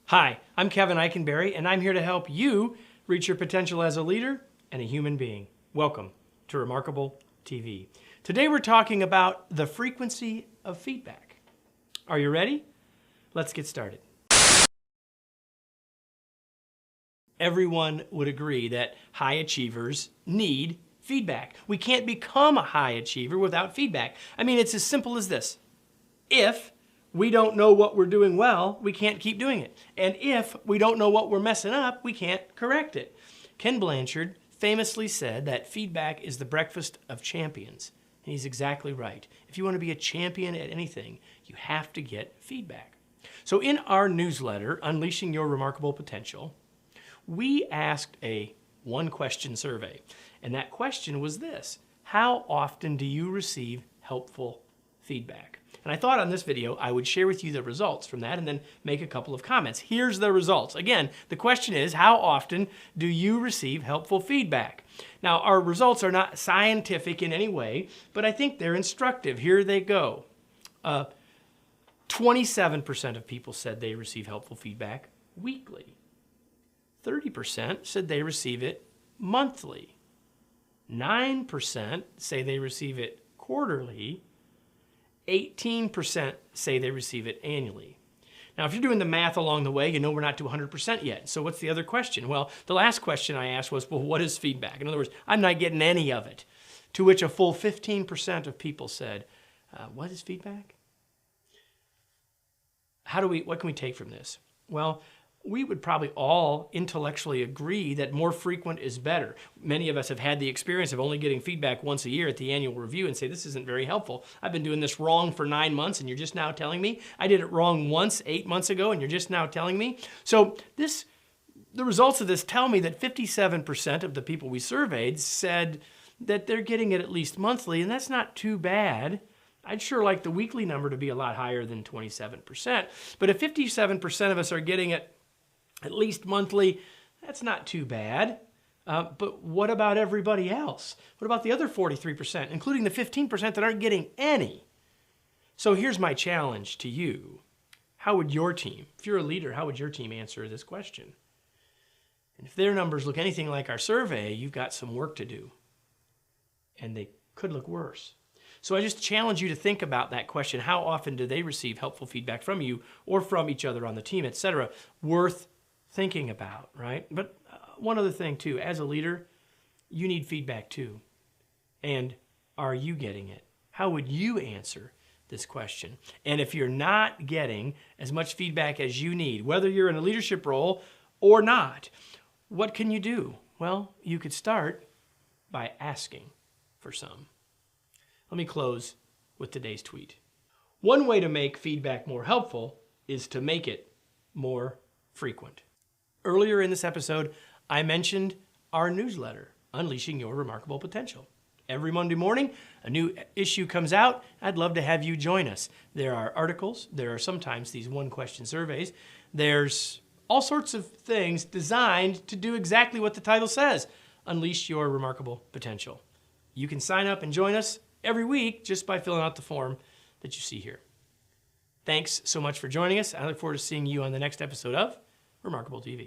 Hi, I'm Kevin Eikenberry, and I'm here to help you reach your potential as a leader and a human being. Welcome to Remarkable TV. Today we're talking about the frequency of feedback. Are you ready? Let's get started. Everyone would agree that high achievers need feedback. We can't become a high achiever without feedback. I mean, it's as simple as this. If we don't know what we're doing well, we can't keep doing it. And if we don't know what we're messing up, we can't correct it. Ken Blanchard famously said that feedback is the breakfast of champions. And he's exactly right. If you want to be a champion at anything, you have to get feedback. So in our newsletter, Unleashing Your Remarkable Potential, we asked a one-question survey. And that question was this: how often do you receive helpful feedback? And I thought on this video I would share with you the results from that and then make a couple of comments. Here's the results. Again, the question is, how often do you receive helpful feedback? Now, our results are not scientific in any way, but I think they're instructive. Here they go. 27% of people said they receive helpful feedback weekly. 30% said they receive it monthly. 9% say they receive it quarterly. 18% say they receive it annually. Now, if you're doing the math along the way, you know we're not to 100% yet. So what's the other question? Well, the last question I asked was, well, what is feedback? In other words, I'm not getting any of it. To which a full 15% of people said, what is feedback? What can we take from this? Well, we would probably all intellectually agree that more frequent is better. Many of us have had the experience of only getting feedback once a year at the annual review and say, this isn't very helpful. I've been doing this wrong for 9 months and you're just now telling me. I did it wrong once 8 months ago and you're just now telling me. So the results of this tell me that 57% of the people we surveyed said that they're getting it at least monthly, and that's not too bad. I'd sure like the weekly number to be a lot higher than 27%. But if 57% of us are getting it at least monthly, that's not too bad. But what about everybody else? What about the other 43%, including the 15% that aren't getting any? So here's my challenge to you. How would your team, if you're a leader, how would your team answer this question? And if their numbers look anything like our survey, you've got some work to do. And they could look worse. So I just challenge you to think about that question. How often do they receive helpful feedback from you or from each other on the team, etc.? Worth thinking about, right? But one other thing too, as a leader, you need feedback too. And are you getting it? How would you answer this question? And if you're not getting as much feedback as you need, whether you're in a leadership role or not, what can you do? Well, you could start by asking for some. Let me close with today's tweet. One way to make feedback more helpful is to make it more frequent. Earlier in this episode, I mentioned our newsletter, Unleashing Your Remarkable Potential. Every Monday morning, a new issue comes out. I'd love to have you join us. There are articles. There are sometimes these one-question surveys. There's all sorts of things designed to do exactly what the title says, Unleash Your Remarkable Potential. You can sign up and join us every week just by filling out the form that you see here. Thanks so much for joining us. I look forward to seeing you on the next episode of Remarkable TV.